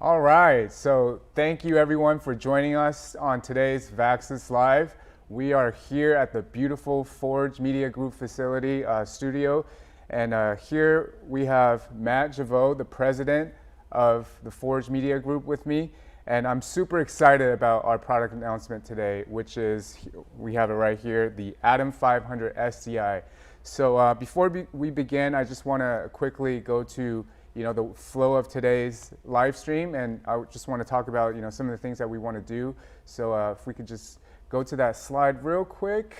All right, so thank you everyone for joining us on today's Vaxis Live. We are here at the beautiful Forge Media Group facility studio, and here we have Matt Javot, the president of the Forge Media Group with me, and I'm super excited about our product announcement today, which is, we have it right here, the Atom 500 SDI. So before we begin, I just want to quickly go to the flow of today's live stream, and I just want to talk about some of the things that we want to do. So if we could just go to that slide real quick.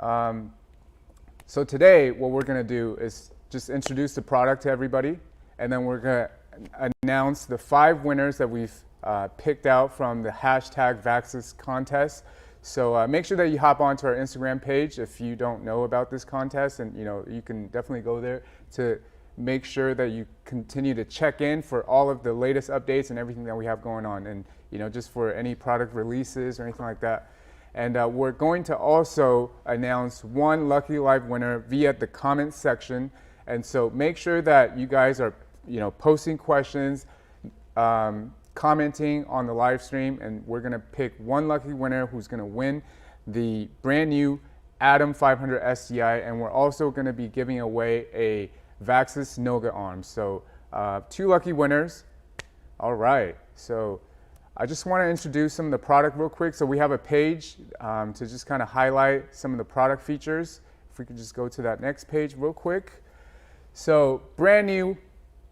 So today what we're going to do is just introduce the product to everybody, and then we're going to announce the 5 winners that we've picked out from the hashtag Vaxis contest. So make sure that you hop onto our Instagram page if you don't know about this contest, and you can definitely go there to make sure that you continue to check in for all of the latest updates and everything that we have going on, and just for any product releases or anything like that. And we're going to also announce one lucky live winner via the comments section. And so make sure that you guys are posting questions, commenting on the live stream, and we're going to pick one lucky winner who's going to win the brand new Atom 500 SDI, and we're also going to be giving away a Vaxis Noga arm. So 2 lucky winners. All right, so I just want to introduce some of the product real quick. So we have a page to just kind of highlight some of the product features. If we could just go to that next page real quick. So brand new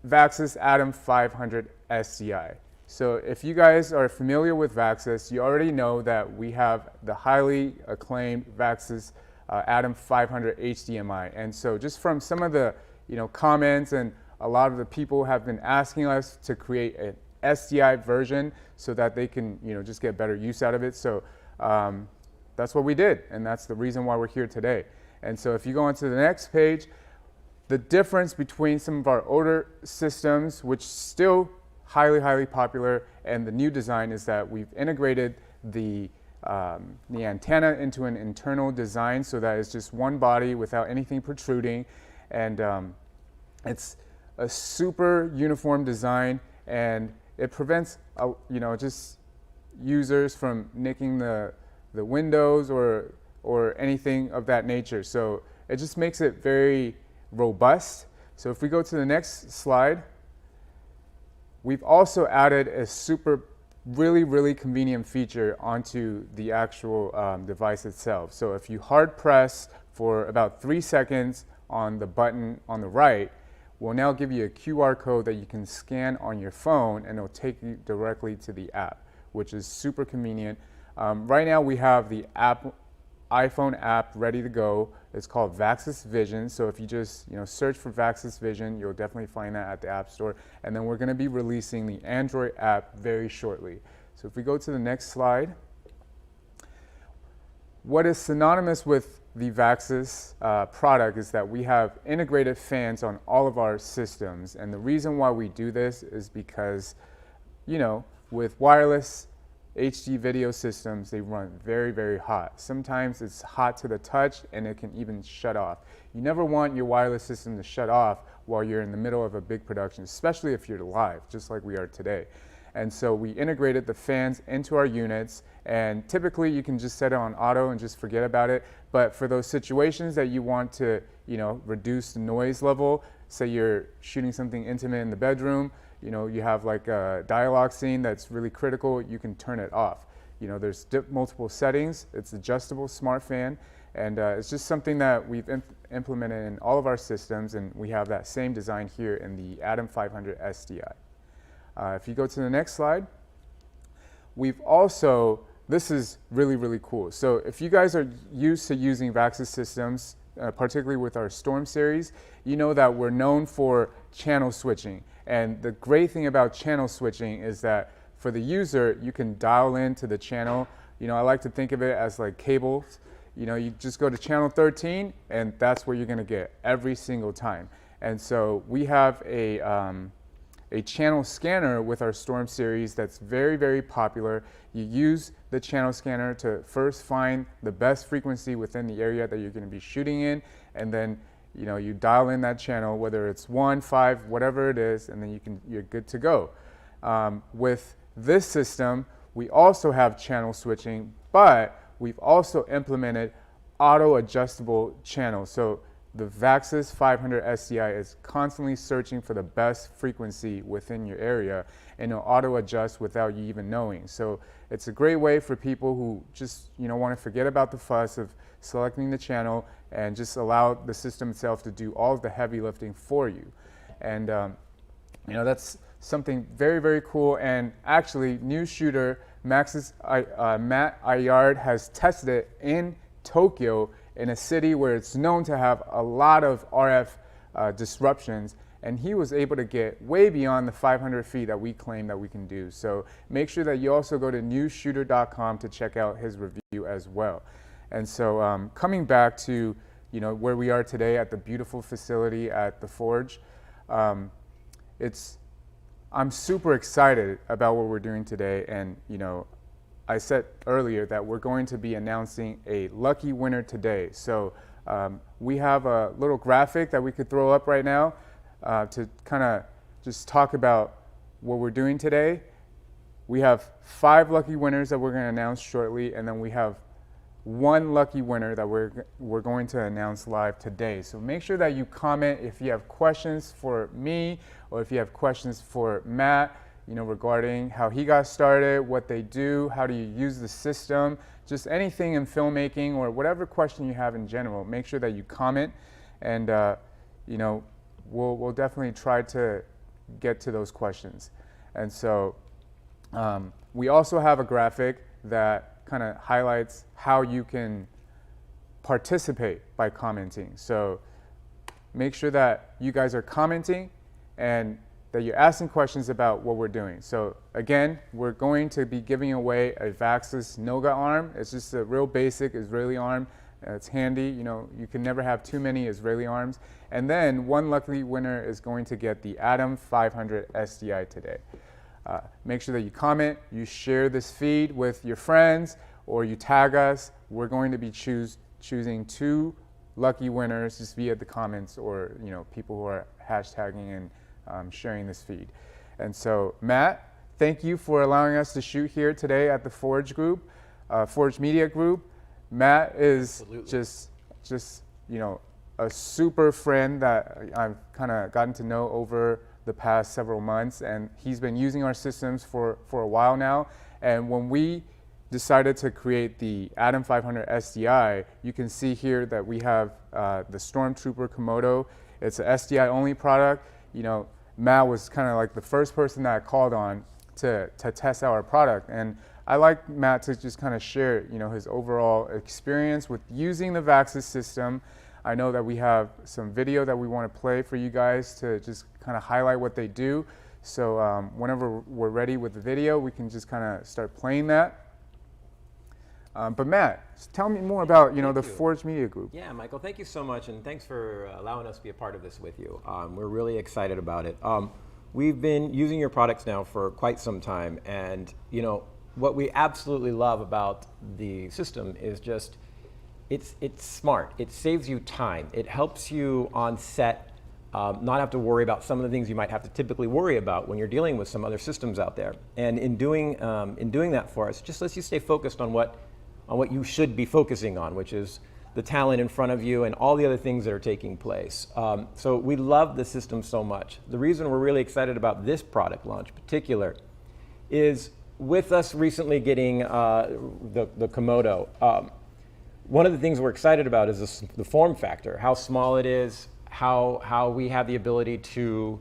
Vaxis Atom 500 SDI. So if you guys are familiar with Vaxis, you already know that we have the highly acclaimed Vaxis Atom 500 Hdmi. And so just from some of the comments, and a lot of the people have been asking us to create an SDI version so that they can just get better use out of it. So that's what we did, and that's the reason why we're here today. And so if you go on to the next page, the difference between some of our older systems, which still highly popular, and the new design is that we've integrated the antenna into an internal design so that it's just one body without anything protruding. And it's a super uniform design, and it prevents just users from nicking the windows or anything of that nature. So it just makes it very robust. So if we go to the next slide, we've also added a really convenient feature onto the actual device itself. So if you hard press for about 3 seconds on the button on the right, we'll now give you a QR code that you can scan on your phone, and it'll take you directly to the app, which is super convenient. Right now we have the iPhone app ready to go. It's called Vaxis Vision. So if you just search for Vaxis Vision, you'll definitely find that at the App Store. And then we're going to be releasing the Android app very shortly. So if we go to the next slide, what is synonymous with the Vaxis product is that we have integrated fans on all of our systems. And the reason why we do this is because, with wireless HD video systems, they run very hot. Sometimes it's hot to the touch, and it can even shut off. You never want your wireless system to shut off while you're in the middle of a big production, especially if you're live, just like we are today. And so we integrated the fans into our units, and typically you can just set it on auto and just forget about it. But for those situations that you want to, reduce the noise level, say you're shooting something intimate in the bedroom, you have like a dialogue scene that's really critical, you can turn it off. There's multiple settings. It's adjustable smart fan, and it's just something that we've implemented in all of our systems, and we have that same design here in the Atom 500 SDI. If you go to the next slide, we've also, this is really cool. So if you guys are used to using Vaxis systems, particularly with our Storm series, you know that we're known for channel switching. And the great thing about channel switching is that for the user, you can dial into the channel. I like to think of it as like cables. You just go to channel 13, and that's where you're going to get every single time. And so we have a channel scanner with our Storm series that's very popular. You use the channel scanner to first find the best frequency within the area that you're going to be shooting in, and then you dial in that channel, whether it's 1, 5, whatever it is, and then you're good to go. With this system, we also have channel switching, but we've also implemented auto-adjustable channels. So the Vaxis 500 SDI is constantly searching for the best frequency within your area, and it'll auto-adjust without you even knowing. So it's a great way for people who just want to forget about the fuss of selecting the channel and just allow the system itself to do all of the heavy lifting for you. And that's something very, very cool. And actually, new shooter Matt Ayard has tested it in Tokyo, in a city where it's known to have a lot of RF disruptions, and he was able to get way beyond the 500 feet that we claim that we can do. So make sure that you also go to newshooter.com to check out his review as well. And so coming back to where we are today at the beautiful facility at the Forge, I'm super excited about what we're doing today. And I said earlier that we're going to be announcing a lucky winner today. So we have a little graphic that we could throw up right now to kind of just talk about what we're doing today. We have 5 lucky winners that we're going to announce shortly, and then we have 1 lucky winner that we're going to announce live today. So make sure that you comment if you have questions for me or if you have questions for Matt, regarding how he got started, what they do, how do you use the system, just anything in filmmaking or whatever question you have in general. Make sure that you comment, and we'll definitely try to get to those questions. And so we also have a graphic that kind of highlights how you can participate by commenting. So make sure that you guys are commenting and that you're asking questions about what we're doing. So again, we're going to be giving away a Vaxis Noga arm. It's just a real basic Israeli arm. It's handy. You can never have too many Israeli arms. And then 1 lucky winner is going to get the Atom 500 SDI today. Make sure that you comment, you share this feed with your friends, or you tag us. We're going to be choosing 2 lucky winners just via the comments, or people who are hashtagging and sharing this feed. And so Matt, thank you for allowing us to shoot here today at the Forge Group, Forge Media Group. Matt is just a super friend that I've kind of gotten to know over the past several months, and he's been using our systems for a while now. And when we decided to create the Atom 500 SDI, you can see here that we have the Stormtrooper Komodo. It's an SDI only product. Matt was kind of like the first person that I called on to test out our product. And I like Matt to just kind of share, his overall experience with using the Vaxis system. I know that we have some video that we want to play for you guys to just kind of highlight what they do. So whenever we're ready with the video, we can just kind of start playing that. But Matt, tell me more about the Forge Media Group. Yeah, Michael, thank you so much, and thanks for allowing us to be a part of this with you. We're really excited about it. We've been using your products now for quite some time, and what we absolutely love about the system is just it's smart. It saves you time. It helps you on set not have to worry about some of the things you might have to typically worry about when you're dealing with some other systems out there. And in doing that for us, it just lets you stay focused on what you should be focusing on, which is the talent in front of you and all the other things that are taking place. So we love the system so much. The reason we're really excited about this product launch in particular is with us recently getting the Komodo, one of the things we're excited about is the form factor, how small it is, how we have the ability to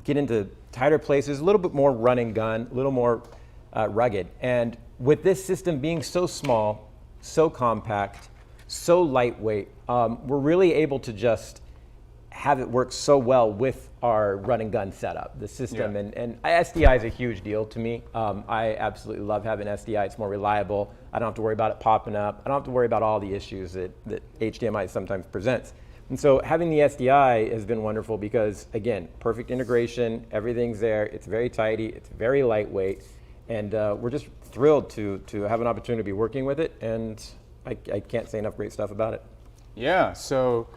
get into tighter places, a little bit more run and gun, a little more rugged. And with this system being so small, so compact, so lightweight, we're really able to just have it work so well with our run and gun setup, the system. Yeah. And SDI is a huge deal to me. I absolutely love having SDI. It's more reliable. I don't have to worry about it popping up. I don't have to worry about all the issues that HDMI sometimes presents. And so having the SDI has been wonderful because, again, perfect integration, everything's there, it's very tidy, it's very lightweight, and we're just thrilled to have an opportunity to be working with it, and I can't say enough great stuff about it. Yeah, so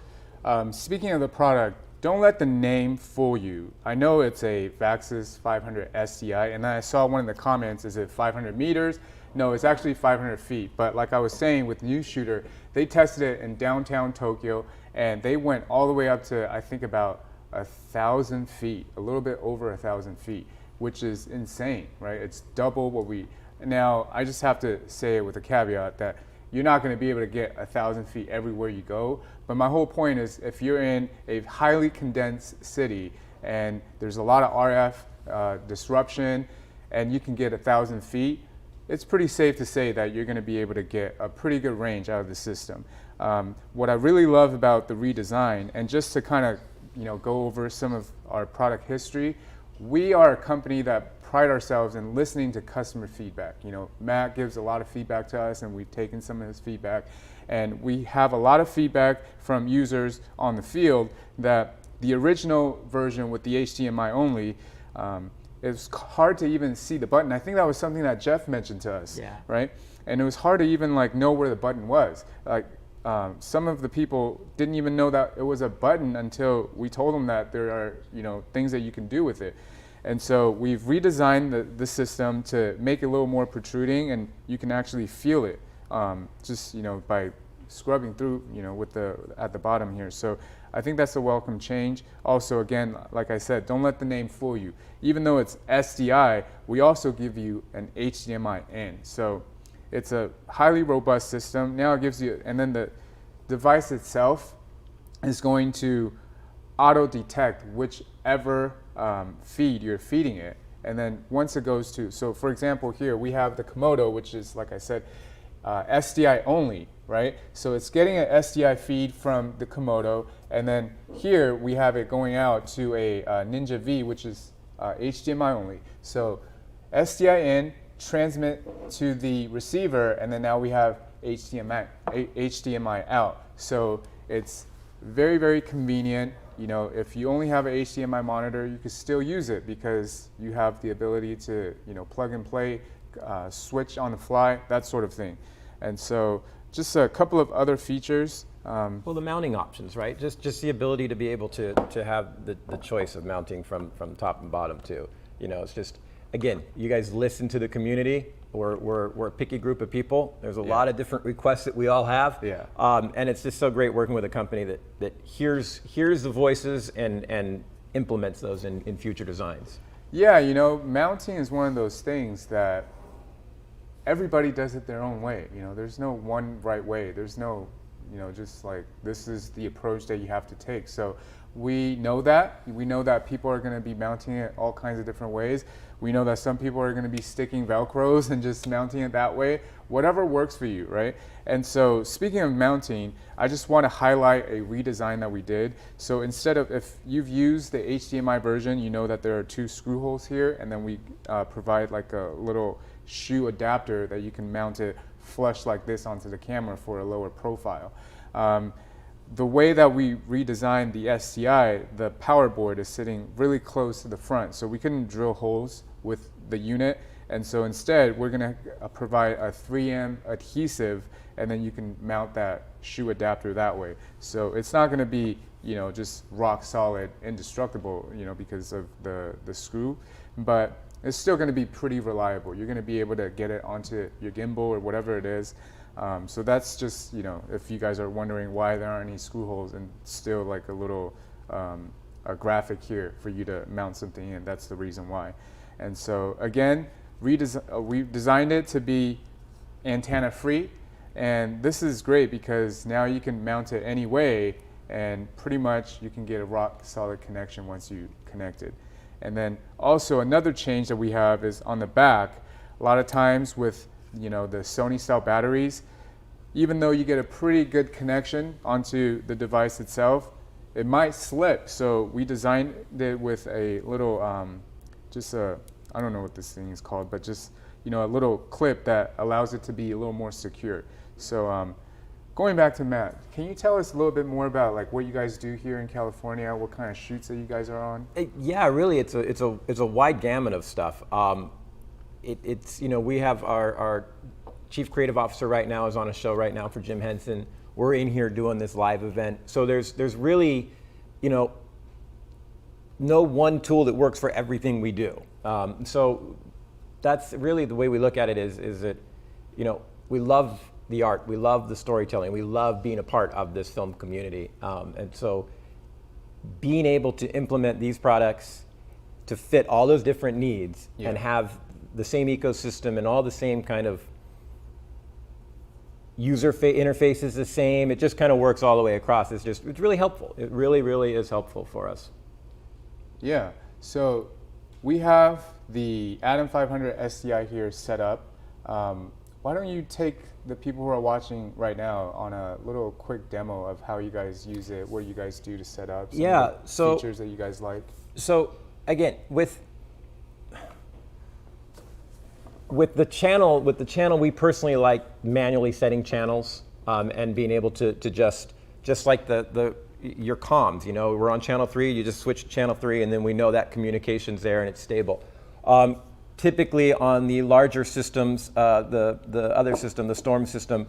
speaking of the product, don't let the name fool you. I know it's a Vaxis 500 SDI, and then I saw one of the comments, is it 500 meters? No, it's actually 500 feet. But like I was saying with News Shooter, they tested it in downtown Tokyo, and they went all the way up to, I think, about 1,000 feet, a little bit over 1,000 feet, which is insane, right? It's double what we, now I just have to say it with a caveat that you're not going to be able to get 1,000 feet everywhere you go. But my whole point is, if you're in a highly condensed city and there's a lot of RF disruption and you can get 1,000 feet, it's pretty safe to say that you're going to be able to get a pretty good range out of the system. What I really love about the redesign, and just to kind of go over some of our product history, we are a company that pride ourselves in listening to customer feedback. Matt gives a lot of feedback to us, and we've taken some of his feedback, and we have a lot of feedback from users on the field that the original version with the HDMI only, it's hard to even see the button. I think that was something that Jeff mentioned to us, right? And it was hard to even know where the button was. Some of the people didn't even know that it was a button until we told them that there are things that you can do with it. And so we've redesigned the system to make it a little more protruding, and you can actually feel it just by scrubbing through with at the bottom here. So I think that's a welcome change. Also, again, like I said, don't let the name fool you. Even though it's SDI, we also give you an HDMI in. So it's a highly robust system. Now it gives you, and then the device itself is going to auto detect whichever feed you're feeding it. And then once it goes to, so for example here we have the Komodo, which is, like I said, SDI only, right? So it's getting an SDI feed from the Komodo, and then here we have it going out to a Ninja V, which is HDMI only. So SDI in, transmit to the receiver, and then now we have HDMI out. So it's very, very convenient. If you only have an HDMI monitor, you can still use it because you have the ability to plug and play, switch on the fly, that sort of thing. And so just a couple of other features. Well, the mounting options, right? Just the ability to be able to have the choice of mounting from top and bottom too. It's just, again, you guys listen to the community. We're a picky group of people. There's a lot of different requests that we all have. And it's just so great working with a company that hears the voices and implements those in future designs. Yeah, mounting is one of those things that everybody does it their own way. There's no one right way. There's no, just like this is the approach that you have to take. So we know that. We know that people are going to be mounting it all kinds of different ways. We know that some people are going to be sticking Velcros and just mounting it that way. Whatever works for you, right? And so speaking of mounting, I just want to highlight a redesign that we did. So instead of, if you've used the HDMI version, you know that there are 2 screw holes here, and then we provide like a little shoe adapter that you can mount it flush like this onto the camera for a lower profile. The way that we redesigned the SDI, the power board is sitting really close to the front, so we couldn't drill holes with the unit. And so instead, we're going to provide a 3M adhesive, and then you can mount that shoe adapter that way. So it's not going to be, just rock solid, indestructible, because of the screw, but it's still going to be pretty reliable. You're going to be able to get it onto your gimbal or whatever it is. So that's just, if you guys are wondering why there aren't any screw holes and still like a little a graphic here for you to mount something in, that's the reason why. And so again, we designed it to be antenna free, and this is great because now you can mount it any way, and pretty much you can get a rock solid connection once you connect it. And then also another change that we have is on the back. A lot of times with the Sony style batteries, even though you get a pretty good connection onto the device itself, it might slip. So we designed it with a little, I don't know what this thing is called, but just a little clip that allows it to be a little more secure. So going back to Matt, can you tell us a little bit more about what you guys do here in California? What kind of shoots that you guys are on? Yeah, really, it's a wide gamut of stuff. We have our chief creative officer right now is on a show right now for Jim Henson. We're in here doing this live event. So there's really, no one tool that works for everything we do. So that's really the way we look at it is that, you know, we love the art, we love the storytelling, we love being a part of this film community. And so being able to implement these products to fit all those different needs and have the same ecosystem and all the same kind of user interface is the same. It just kind of works all the way across. It's really helpful. It really, really is helpful for us. Yeah, so we have the Atom 500 SDI here set up. Why don't you take the people who are watching right now on a little quick demo of how you guys use it, what you guys do to set up, some of the features that you guys like. So again, with the channel, we personally like manually setting channels and being able to just like your comms. You know, we're on channel 3, you just switch to channel 3, and then we know that communication's there and it's stable. Typically on the larger systems, the other system, the Storm system,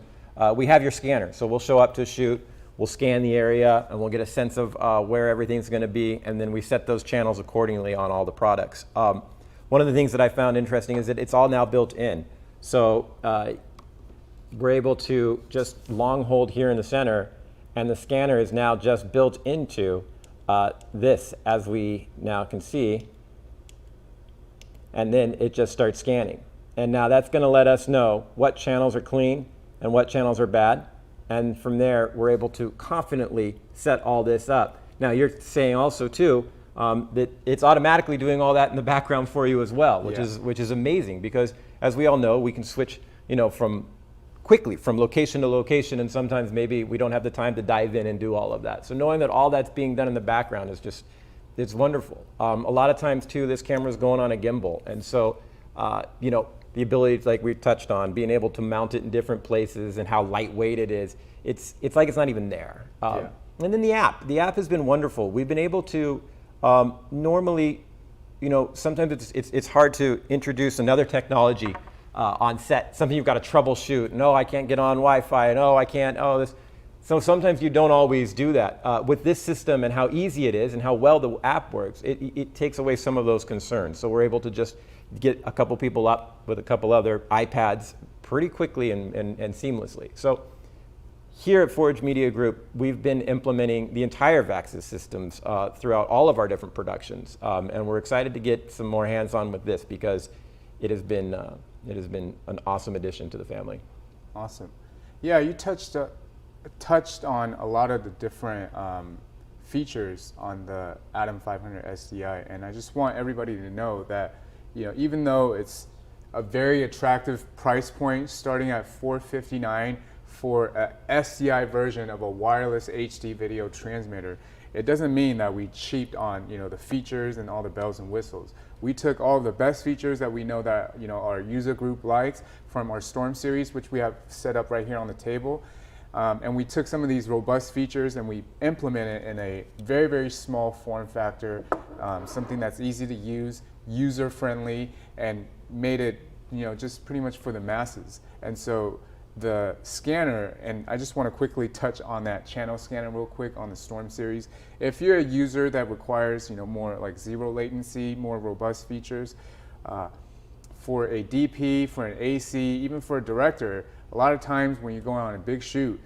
we have your scanner. So we'll show up to a shoot, we'll scan the area, and we'll get a sense of where everything's going to be, and then we set those channels accordingly on all the products. One of the things that I found interesting is that it's all now built in. So we're able to just long hold here in the center, and the scanner is now just built into this, as we now can see. And then it just starts scanning. And now that's going to let us know what channels are clean and what channels are bad. And from there, we're able to confidently set all this up. Now, you're saying also, too, that it's automatically doing all that in the background for you as well, which is amazing, because as we all know, we can switch, you know, quickly from location to location, and sometimes maybe we don't have the time to dive in and do all of that. So knowing that all that's being done in the background is just, it's wonderful. A lot of times too, this camera is going on a gimbal, and so you know, the ability, like we touched on, being able to mount it in different places and how lightweight it is, it's like it's not even there. And then the app has been wonderful. We've been able to normally, you know, sometimes it's hard to introduce another technology on set, something you've got to troubleshoot. No, I can't get on Wi-Fi. No, I can't. Oh, this. So sometimes you don't always do that. With this system and how easy it is and how well the app works, it takes away some of those concerns. So we're able to just get a couple people up with a couple other iPads pretty quickly and seamlessly. So here at Forge Media Group, we've been implementing the entire Vaxis systems throughout all of our different productions. And we're excited to get some more hands-on with this, because it has been an awesome addition to the family. Awesome. Yeah, you touched on a lot of the different features on the Atom 500 SDI, and I just want everybody to know that, you know, even though it's a very attractive price point, starting at $459 for a SDI version of a wireless HD video transmitter, it doesn't mean that we cheaped on, you know, the features and all the bells and whistles. We took all the best features that we know that, you know, our user group likes from our Storm series, which we have set up right here on the table. And we took some of these robust features and we implemented it in a very, very small form factor, something that's easy to use, user-friendly, and made it, you know, just pretty much for the masses. And so the scanner, and I just want to quickly touch on that channel scanner real quick on the Storm series. If you're a user that requires, you know, more like zero latency, more robust features, for a DP, for an AC, even for a director, a lot of times when you're going on a big shoot,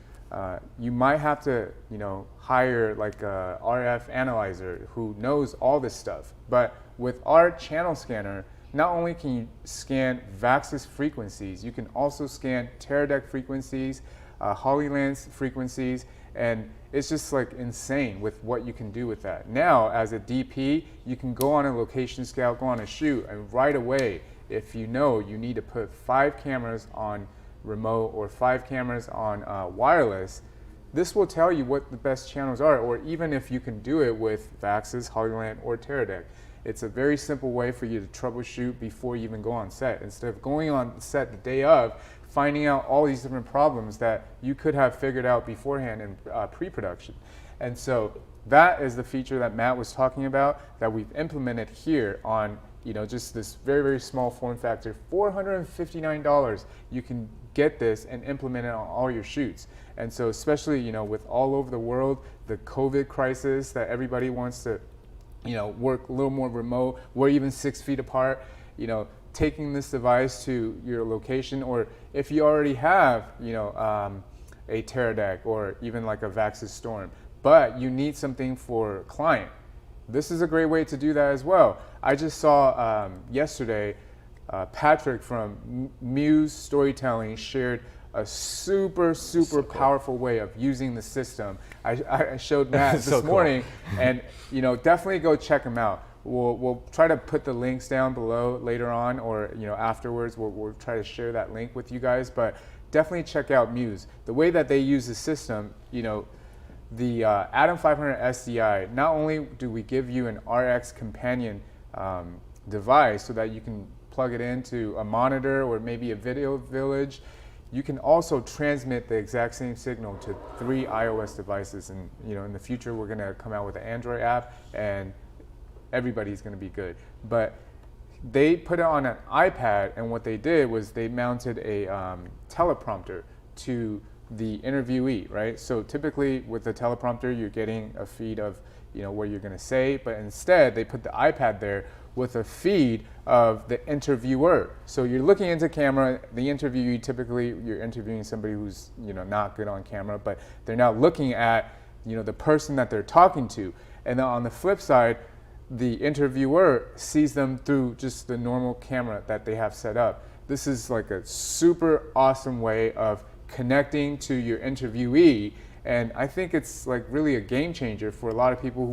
you might have to, you know, hire like a RF analyzer who knows all this stuff. But with our channel scanner, not only can you scan Vaxis frequencies, you can also scan Teradek frequencies, Hollylands frequencies, and it's just like insane with what you can do with that. Now, as a DP, you can go on a location scout, go on a shoot, and right away, if you know you need to put 5 cameras on remote or 5 cameras on wireless, this will tell you what the best channels are, or even if you can do it with Vaxis, Hollyland, or Teradek. It's a very simple way for you to troubleshoot before you even go on set. Instead of going on set the day of, finding out all these different problems that you could have figured out beforehand in pre-production. And so that is the feature that Matt was talking about that we've implemented here on, you know, just this very, very small form factor. $459, you can get this and implement it on all your shoots. And so especially, you know, with all over the world, the COVID crisis that everybody wants to, work a little more remote. We're even 6 feet apart. Taking this device to your location, or if you already have, a Teradek or even like a Vaxis Storm, but you need something for client. This is a great way to do that as well. I just saw yesterday, Patrick from Muse Storytelling shared a super cool, powerful way of using the system. I showed Matt this morning, and definitely go check him out. We'll try to put the links down below later on, or afterwards we'll try to share that link with you guys. But definitely check out Muse. The way that they use the system, the Atom 500 SDI. Not only do we give you an RX companion device so that you can plug it into a monitor or maybe a video village, you can also transmit the exact same signal to 3 iOS devices. And in the future we're going to come out with an Android app, and everybody's going to be good. But they put it on an iPad, and what they did was they mounted a teleprompter to the interviewee, right? So typically with the teleprompter, you're getting a feed of what you're going to say, but instead they put the iPad there with a feed of the interviewer. So you're looking into camera. The interviewee, typically you're interviewing somebody who's not good on camera, but they're now looking at the person that they're talking to. And then on the flip side, the interviewer sees them through just the normal camera that they have set up. This is like a super awesome way of connecting to your interviewee, and I think it's like really a game changer for a lot of people who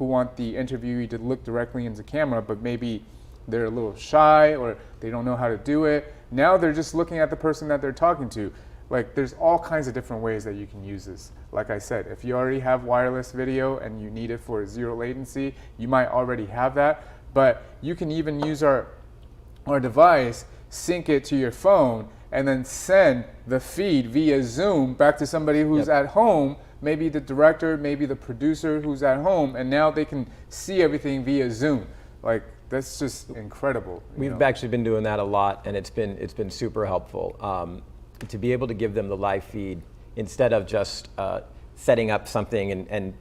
want the interviewee to look directly into camera, but maybe they're a little shy or they don't know how to do it. Now they're just looking at the person that they're talking to. Like, there's all kinds of different ways that you can use this. Like I said, if you already have wireless video and you need it for 0 latency, you might already have that, but you can even use our device, sync it to your phone, and then send the feed via Zoom back to somebody who's at home, maybe the director, maybe the producer who's at home, and now they can see everything via Zoom. Like, that's just incredible. We've actually been doing that a lot, and it's been super helpful. To be able to give them the live feed instead of just setting up something, and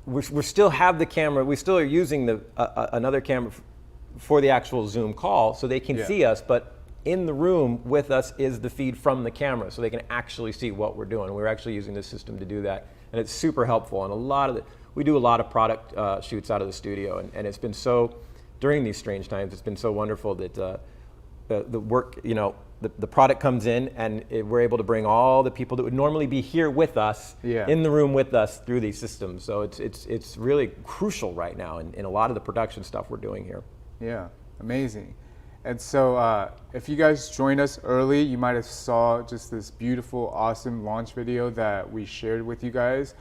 we still have the camera, we still are using another camera for the actual Zoom call so they can see us, but in the room with us is the feed from the camera, so they can actually see what we're doing. We're actually using this system to do that, and it's super helpful. And we do a lot of product shoots out of the studio, and it's been so, during these strange times, it's been so wonderful that the work, the product comes in, and we're able to bring all the people that would normally be here with us in the room with us through these systems. So it's really crucial right now in a lot of the production stuff we're doing here. Yeah, amazing. And so if you guys joined us early, you might have saw just this beautiful, awesome launch video that we shared with you guys.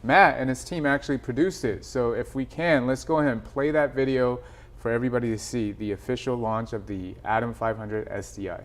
Matt and his team actually produced it. So if we can, let's go ahead and play that video for everybody to see the official launch of the Atom 500 SDI.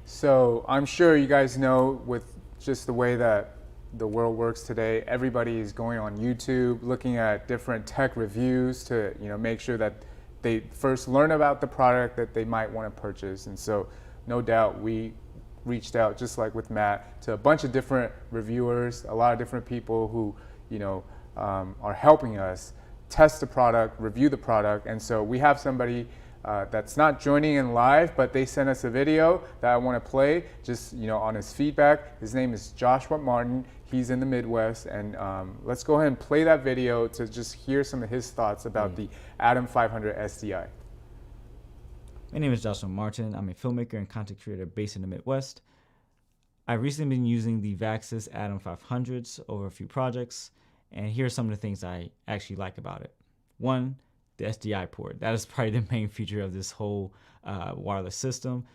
So I'm sure you guys know, with just the way that the world works today, everybody is going on YouTube, looking at different tech reviews to make sure that they first learn about the product that they might want to purchase. And so no doubt we reached out, just like with Matt, to a bunch of different reviewers, a lot of different people who are helping us test the product, review the product. And so we have somebody that's not joining in live, but they sent us a video that I want to play just on his feedback. His name is Joshua Martin. He's in the Midwest, and let's go ahead and play that video to just hear some of his thoughts about the Atom 500 SDI. My name is Joshua Martin. I'm a filmmaker and content creator based in the Midwest. I've recently been using the Vaxis Atom 500s over a few projects, and here are some of the things I actually like about it. One, the SDI port. That is probably the main feature of this whole wireless system.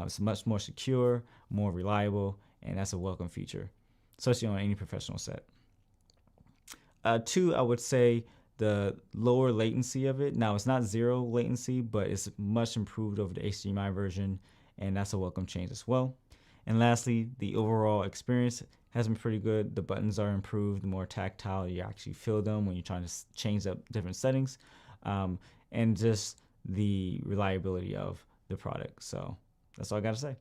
It's much more secure, more reliable, and that's a welcome feature, especially on any professional set. Two, I would say the lower latency of it. Now, it's not zero latency, but it's much improved over the Hdmi version, and that's a welcome change as well. And lastly, the overall experience has been pretty good. The buttons are improved, more tactile. You actually feel them when you're trying to change up different settings, and just the reliability of the product. So that's all I got to say.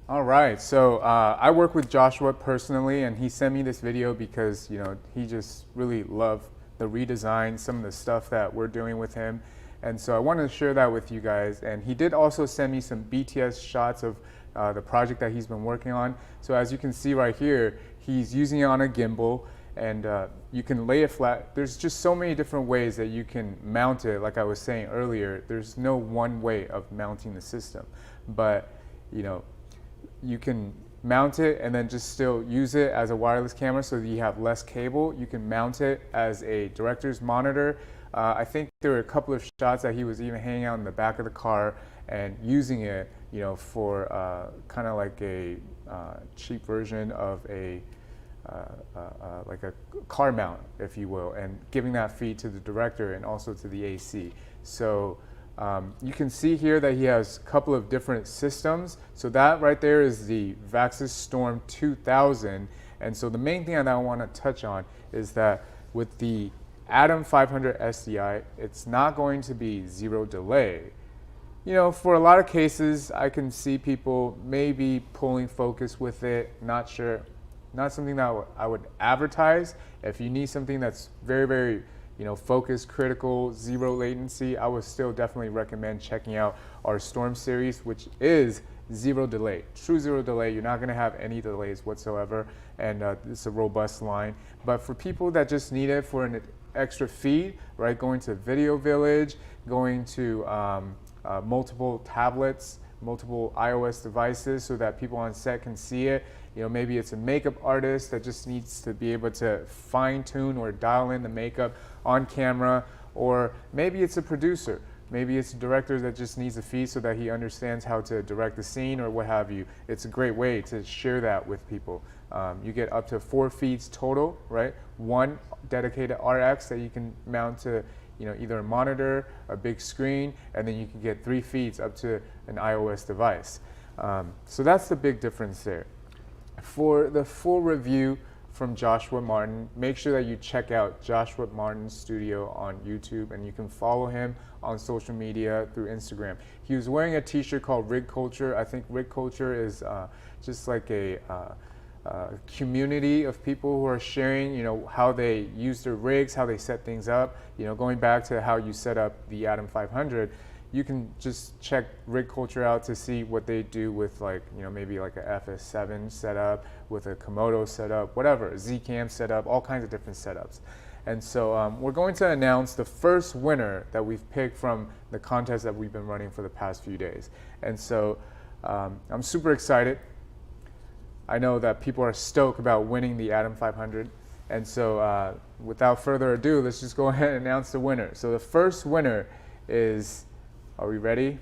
All right, so I work with Joshua personally, and he sent me this video because he just really loved the redesign, some of the stuff that we're doing with him, and so I wanted to share that with you guys. And he did also send me some BTS shots of the project that he's been working on. So as you can see right here, he's using it on a gimbal, and you can lay it flat. There's just so many different ways that you can mount it. Like I was saying earlier, there's no one way of mounting the system, but you can mount it and then just still use it as a wireless camera so that you have less cable. You can mount it as a director's monitor. I think there were a couple of shots that he was even hanging out in the back of the car and using it, for kind of like a cheap version of a like a car mount, if you will, and giving that feed to the director and also to the AC. So you can see here that he has a couple of different systems. So that right there is the Vaxis Storm 2000. And so the main thing that I want to touch on is that with the Atom 500 SDI, it's not going to be zero delay. For a lot of cases, I can see people maybe pulling focus with it, not sure. Not something that I would advertise. If you need something that's very, very focused, critical, zero latency, I would still definitely recommend checking out our Storm series, which is zero delay, true zero delay. You're not going to have any delays whatsoever, and it's a robust line. But for people that just need it for an extra feed, right, going to Video Village, going to multiple tablets, multiple iOS devices so that people on set can see it. Maybe it's a makeup artist that just needs to be able to fine tune or dial in the makeup on camera, or maybe it's a producer. Maybe it's a director that just needs a feed so that he understands how to direct the scene or what have you. It's a great way to share that with people. You get up to 4 feeds total, right? 1 dedicated RX that you can mount to either a monitor, a big screen, and then you can get 3 feeds up to an iOS device. So that's the big difference there. For the full review from Joshua Martin, make sure that you check out Joshua Martin's studio on YouTube, and you can follow him on social media through Instagram. He was wearing a t-shirt called Rig Culture. I think Rig Culture is just like a community of people who are sharing, how they use their rigs, how they set things up. Going back to how you set up the Atom 500, you can just check Rig Culture out to see what they do with maybe like a FS7 setup, with a Komodo setup, whatever, a Zcam setup, all kinds of different setups. And so we're going to announce the first winner that we've picked from the contest that we've been running for the past few days. And so I'm super excited. I know that people are stoked about winning the Atom 500. And so without further ado, let's just go ahead and announce the winner. So the first winner is, are we ready?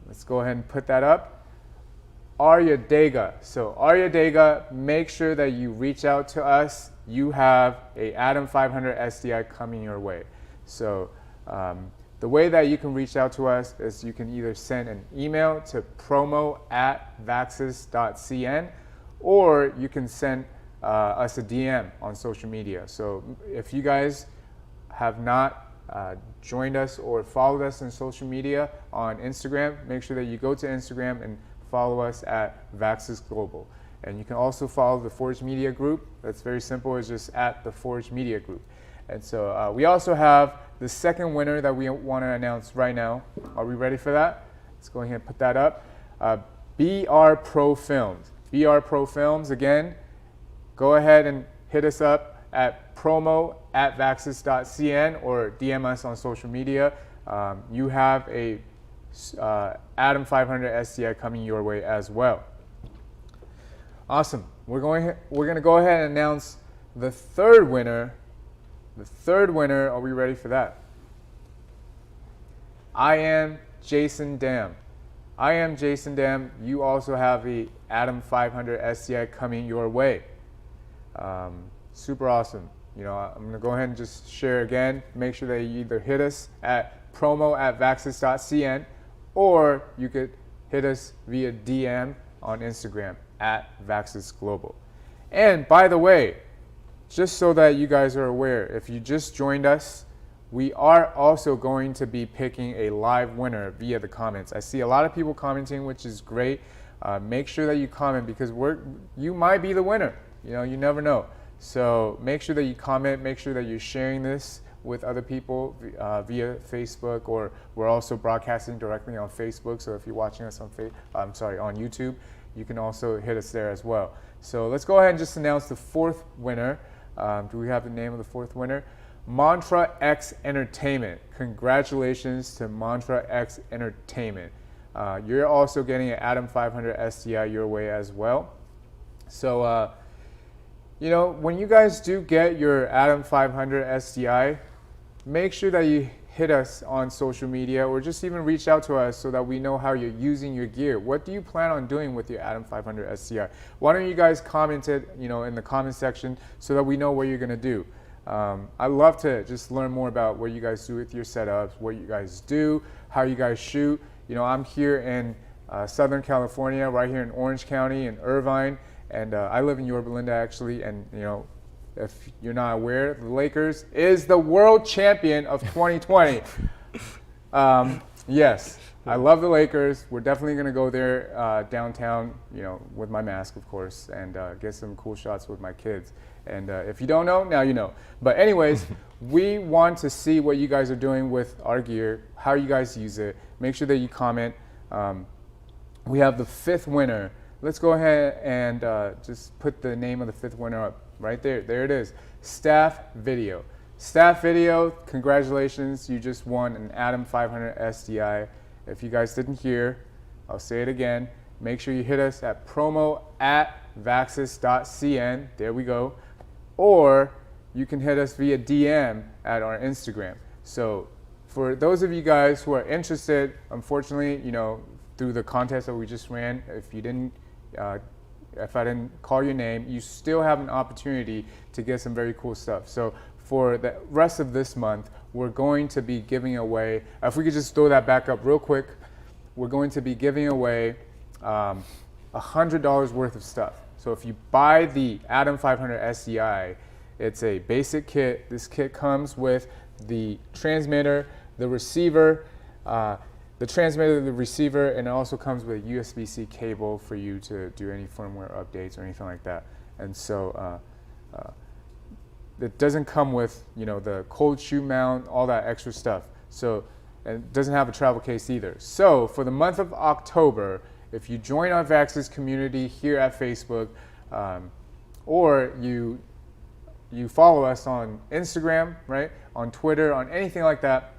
Let's go ahead and put that up. Arya Dega. So Arya Dega, make sure that you reach out to us. You have a Atom 500 SDI coming your way. So the way that you can reach out to us is you can either send an email to promo@vaxis.cn, or you can send us a DM on social media. So if you guys have not joined us or followed us on social media on Instagram, make sure that you go to Instagram and follow us at Vaxis Global. And you can also follow the Forge Media Group. That's very simple. It's just at the Forge Media Group. And so we also have the second winner that we want to announce right now. Are we ready for that? Let's go ahead and put that up. BR Pro Films. BR Pro Films, again, go ahead and hit us up at promo@vaxis.cn or DM us on social media. You have a Atom 500 SDI coming your way as well. Awesome. We're going to go ahead and announce the third winner. The third winner, are we ready for that? I am Jason Dam. I am Jason Dam. You also have the Atom 500 SDI coming your way. Super awesome. You know, I'm going to go ahead and just share again. Make sure that you either hit us at promo@vaxis.cn, or you could hit us via DM on Instagram at Vaxis Global. And by the way, just so that you guys are aware, if you just joined us, we are also going to be picking a live winner via the comments. I see a lot of people commenting, which is great. Make sure that you comment, because you might be the winner. You know, you never know. So make sure that you comment. Make sure that you're sharing this with other people via Facebook, or we're also broadcasting directly on Facebook. So if you're watching us on on YouTube, you can also hit us there as well. So let's go ahead and just announce the fourth winner. Do we have the name of the fourth winner? Mantra X Entertainment. Congratulations to Mantra X Entertainment. You're also getting an Atom 500 SDI your way as well. So, you know, when you guys do get your Atom 500 SDI, make sure that you hit us on social media, or just even reach out to us so that we know how you're using your gear. What do you plan on doing with your Atom 500 SDI? Why don't you guys comment it, you know, in the comment section, so that we know what you're gonna do. I love to just learn more about what you guys do with your setups, what you guys do, how you guys shoot. You know, I'm here in Southern California, right here in Orange County in Irvine, and I live in Yorba Linda actually. And you know, if you're not aware, the Lakers is the world champion of 2020. Yes, I love the Lakers. We're definitely gonna go there downtown, you know, with my mask, of course, and get some cool shots with my kids. And if you don't know, now you know. But anyways, we want to see what you guys are doing with our gear, how you guys use it. Make sure that you comment. We have the fifth winner. Let's go ahead and just put the name of the fifth winner up right there. There it is. Staff Video. Staff Video, congratulations. You just won an Atom 500 SDI. If you guys didn't hear, I'll say it again. Make sure you hit us at promo@vaxis.cn. There we go. Or you can hit us via DM at our Instagram. So for those of you guys who are interested, unfortunately, you know, through the contest that we just ran, if I didn't call your name, you still have an opportunity to get some very cool stuff. So for the rest of this month, we're going to be giving away, if we could just throw that back up real quick, we're going to be giving away $100 worth of stuff. So if you buy the Atom 500 SDI, it's a basic kit. This kit comes with the transmitter, the receiver, the receiver, and it also comes with a USB-C cable for you to do any firmware updates or anything like that. And so it doesn't come with, you know, the cold shoe mount, all that extra stuff. So, and it doesn't have a travel case either. So for the month of October, if you join our Vaxis community here at Facebook, or you follow us on Instagram, right, on Twitter, on anything like that,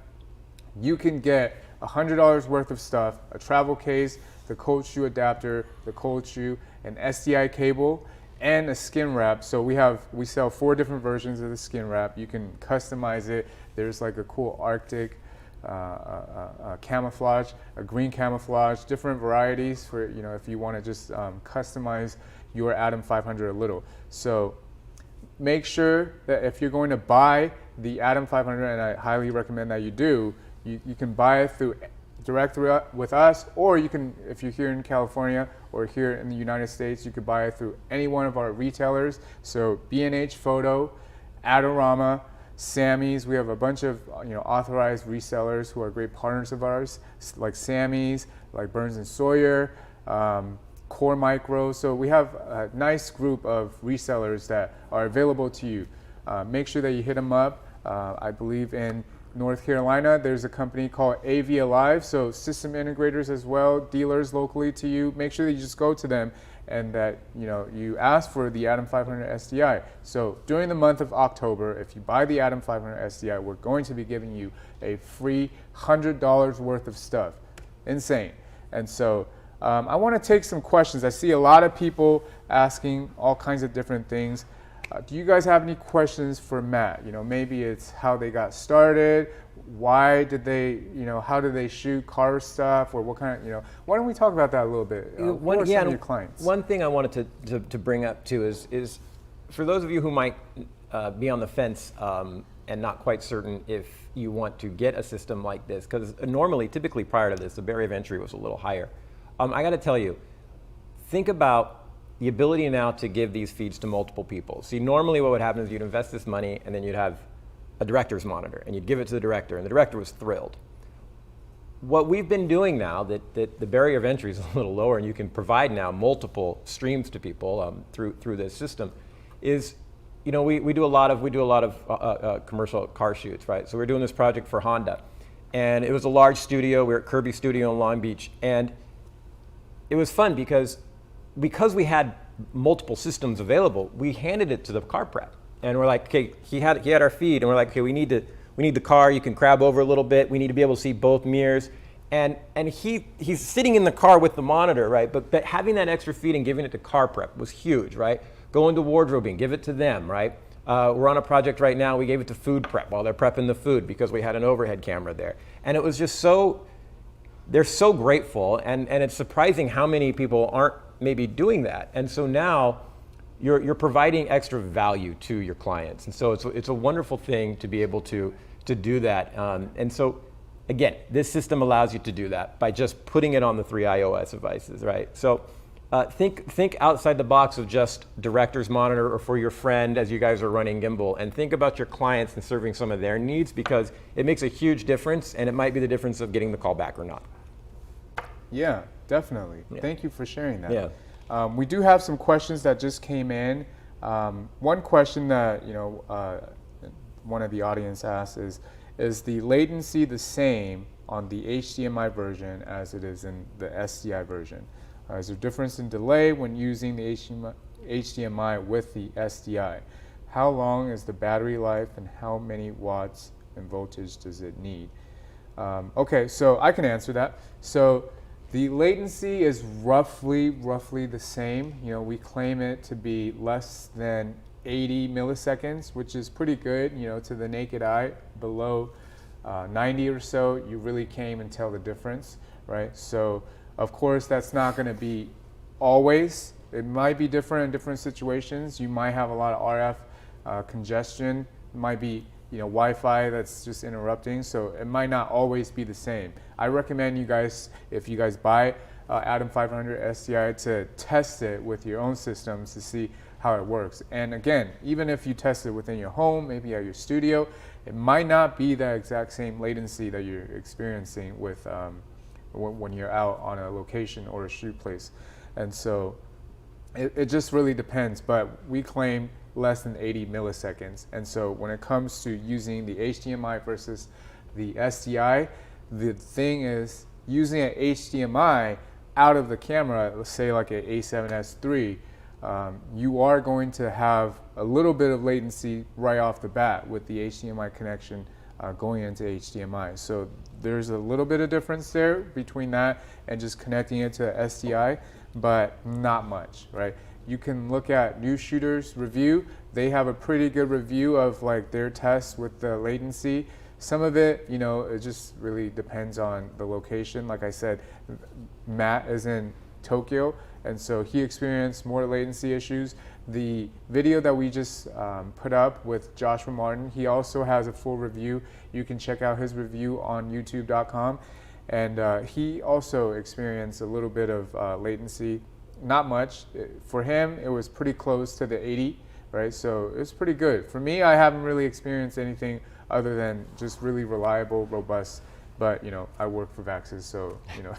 you can get $100 worth of stuff: a travel case, the cold shoe adapter, the cold shoe, an SDI cable, and a skin wrap. So we sell 4 different versions of the skin wrap. You can customize it. There's like a cool Arctic camouflage, a green camouflage, different varieties for, you know, if you want to just customize your Atom 500 a little. So make sure that if you're going to buy the Atom 500, and I highly recommend that you do, you can buy it direct with us, or you can, if you're here in California or here in the United States, you could buy it through any one of our retailers. So B&H Photo, Adorama, Sammy's. We have a bunch of, you know, authorized resellers who are great partners of ours, like Sammy's, like Burns and Sawyer, Core Micro. So we have a nice group of resellers that are available to you. Make sure that you hit them up. I believe in North Carolina, there's a company called AV Alive, so system integrators as well, dealers locally to you. Make sure that you just go to them and that, you know, you ask for the Atom 500 SDI. So during the month of October, if you buy the Atom 500 SDI, we're going to be giving you a free $100 worth of stuff. Insane. And so I want to take some questions. I see a lot of people asking all kinds of different things. Do you guys have any questions for Matt? You know, maybe it's how they got started, why did they, you know, how do they shoot car stuff, or what kind of, you know, why don't we talk about that a little bit? Who are some of your clients? One thing I wanted to bring up too is for those of you who might be on the fence and not quite certain if you want to get a system like this, because normally, typically prior to this, the barrier of entry was a little higher. I got to tell you, think about the ability now to give these feeds to multiple people. See, normally what would happen is you'd invest this money and then you'd have a director's monitor and you'd give it to the director and the director was thrilled. What we've been doing now that the barrier of entry is a little lower and you can provide now multiple streams to people through this system is, you know, we do a lot of commercial car shoots, right? So we're doing this project for Honda and it was a large studio. We were at Kirby Studio in Long Beach and it was fun because we had multiple systems available, we handed it to the car prep. And we're like, okay, he had our feed, and we're like, okay, we need the car, you can crab over a little bit, we need to be able to see both mirrors. And he's sitting in the car with the monitor, right? But having that extra feed and giving it to car prep was huge, right? Go into wardrobing, give it to them, right? We're on a project right now, we gave it to food prep while they're prepping the food because we had an overhead camera there. And it was just they're so grateful, and it's surprising how many people aren't maybe doing that. And so now you're providing extra value to your clients. And so it's a wonderful thing to be able to do that. And so again, this system allows you to do that by just putting it on the 3 iOS devices, right? So think outside the box of just director's monitor or for your friend as you guys are running Gimbal, and think about your clients and serving some of their needs, because it makes a huge difference, and it might be the difference of getting the call back or not. Yeah, definitely. Yeah. Thank you for sharing that. Yeah. We do have some questions that just came in. One question that, you know, one of the audience asked is the latency the same on the HDMI version as it is in the SDI version? Is there a difference in delay when using the HDMI with the SDI? How long is the battery life and how many watts and voltage does it need? Okay, so I can answer that. So the latency is roughly the same. You know, we claim it to be less than 80 milliseconds, which is pretty good, you know, to the naked eye. Below 90 or so, you really can't even tell the difference, right? So, of course, that's not going to be always. It might be different in different situations. You might have a lot of RF congestion. It might be, you know, Wi-Fi that's just interrupting, so it might not always be the same. I recommend you guys, if you guys buy Atom 500 SDI, to test it with your own systems to see how it works. And again, even if you test it within your home, maybe at your studio, it might not be that exact same latency that you're experiencing with when you're out on a location or a shoot place. And so it just really depends, but we claim less than 80 milliseconds. And so when it comes to using the HDMI versus the SDI, the thing is using an HDMI out of the camera, let's say like an A7S III, you are going to have a little bit of latency right off the bat with the HDMI connection going into HDMI. So there's a little bit of difference there between that and just connecting it to SDI, but not much, right? You can look at New Shooter's review. They have a pretty good review of like their tests with the latency. Some of it, you know, it just really depends on the location. Like I said, Matt is in Tokyo, and so he experienced more latency issues. The video that we just put up with Joshua Martin, he also has a full review. You can check out his review on youtube.com. And he also experienced a little bit of latency. Not much. For him, it was pretty close to the 80, right? So it's pretty good. For me, I haven't really experienced anything other than just really reliable, robust. But, you know, I work for Vaxis, so, you know,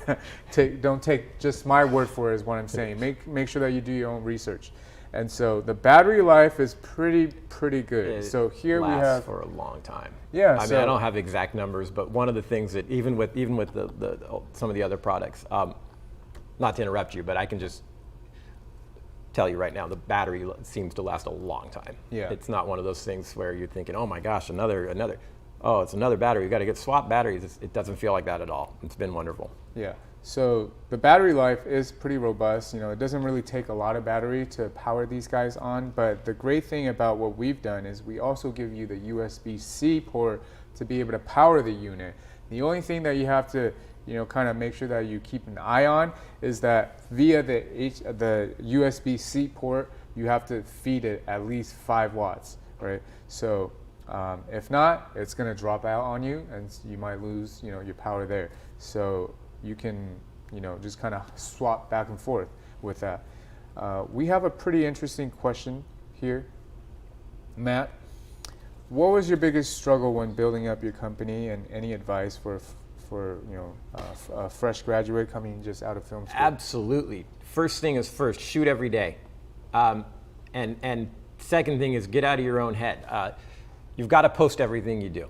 don't take just my word for it is what I'm saying. Make sure that you do your own research. And so the battery life is pretty good. So here we have for a long time. Yeah. I mean, I don't have exact numbers, but one of the things that even with the some of the other products, not to interrupt you, but I can just tell you right now, the battery seems to last a long time. Yeah. It's not one of those things where you're thinking, oh my gosh, another. oh, it's another battery. You got to get swap batteries. It doesn't feel like that at all. It's been wonderful. Yeah. So the battery life is pretty robust. You know, it doesn't really take a lot of battery to power these guys on. But the great thing about what we've done is we also give you the USB-C port to be able to power the unit. The only thing that you have to, you know, kind of make sure that you keep an eye on is that via the USB-C port, you have to feed it at least 5 watts, right? So if not, it's going to drop out on you, and you might lose, you know, your power there. So you can, you know, just kind of swap back and forth with that. We have a pretty interesting question here. Matt, what was your biggest struggle when building up your company, and any advice for you know, a fresh graduate coming just out of film school? Absolutely. First thing is first, shoot every day. And second thing is get out of your own head. You've got to post everything you do.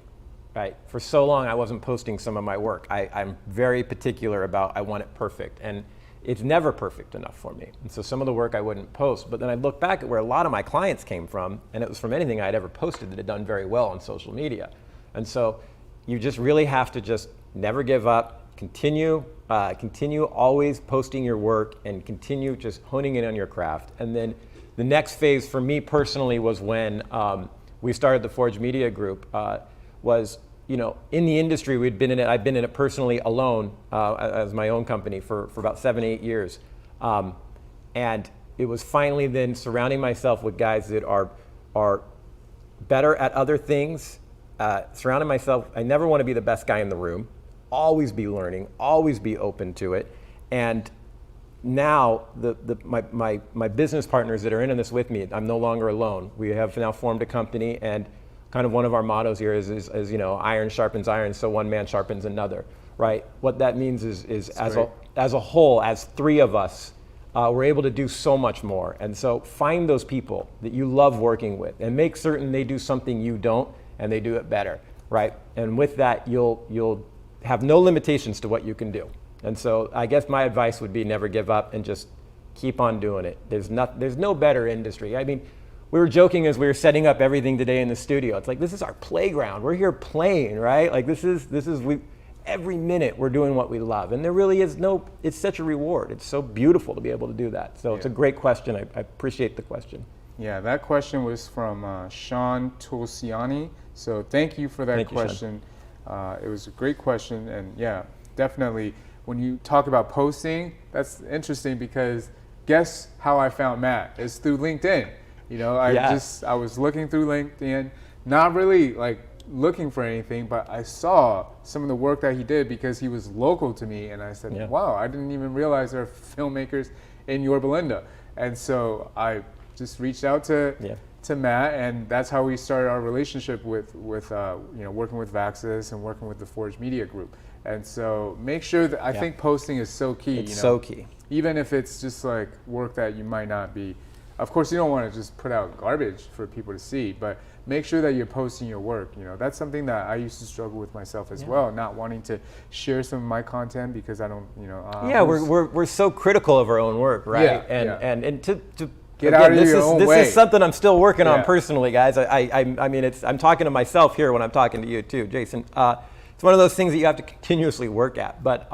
Right. For so long, I wasn't posting some of my work. I'm very particular about, I want it perfect. And it's never perfect enough for me. And so some of the work I wouldn't post. But then I'd look back at where a lot of my clients came from, and it was from anything I'd ever posted that had done very well on social media. And so you just really have to just never give up, continue always posting your work, and continue just honing in on your craft. And then the next phase for me personally was when we started the Forge Media Group. Was, you know, in the industry, I've been in it personally alone as my own company for about 7-8 years. And it was finally then surrounding myself with guys that are better at other things, surrounding myself. I never want to be the best guy in the room, always be learning, always be open to it. And now my business partners that are in this with me, I'm no longer alone. We have now formed a company, and kind of one of our mottos here is you know, iron sharpens iron, so one man sharpens another, right? What that means is as a whole, as 3 of us, we're able to do so much more. And so find those people that you love working with, and make certain they do something you don't, and they do it better, right? And with that, you'll have no limitations to what you can do. And so I guess my advice would be never give up, and just keep on doing it. There's no better industry. I mean, we were joking as we were setting up everything today in the studio. It's like, this is our playground. We're here playing, right? Like every minute we're doing what we love. And there really is it's such a reward. It's so beautiful to be able to do that. So It's a great question. I appreciate the question. Yeah, that question was from Sean Tulsiani. So thank you for that question. It was a great question. And yeah, definitely when you talk about posting, that's interesting, because guess how I found Matt? It's through LinkedIn. You know, I was looking through LinkedIn, not really like looking for anything, but I saw some of the work that he did because he was local to me, and I said, wow, I didn't even realize there are filmmakers in Yorba Linda. And so I just reached out to Matt, and that's how we started our relationship with you know, working with Vaxis and working with the Forge Media Group. And so make sure that, I think posting is so key. It's you know, so key. Even if it's just like work that you might not be, of course you don't want to just put out garbage for people to see, but make sure that you're posting your work. You know, that's something that I used to struggle with myself as well, not wanting to share some of my content because I don't, you know. We're so critical of our own work, right? And to get out of your own way. This is something I'm still working on personally, guys. I mean, I'm talking to myself here when I'm talking to you too, Jason. It's one of those things that you have to continuously work at. But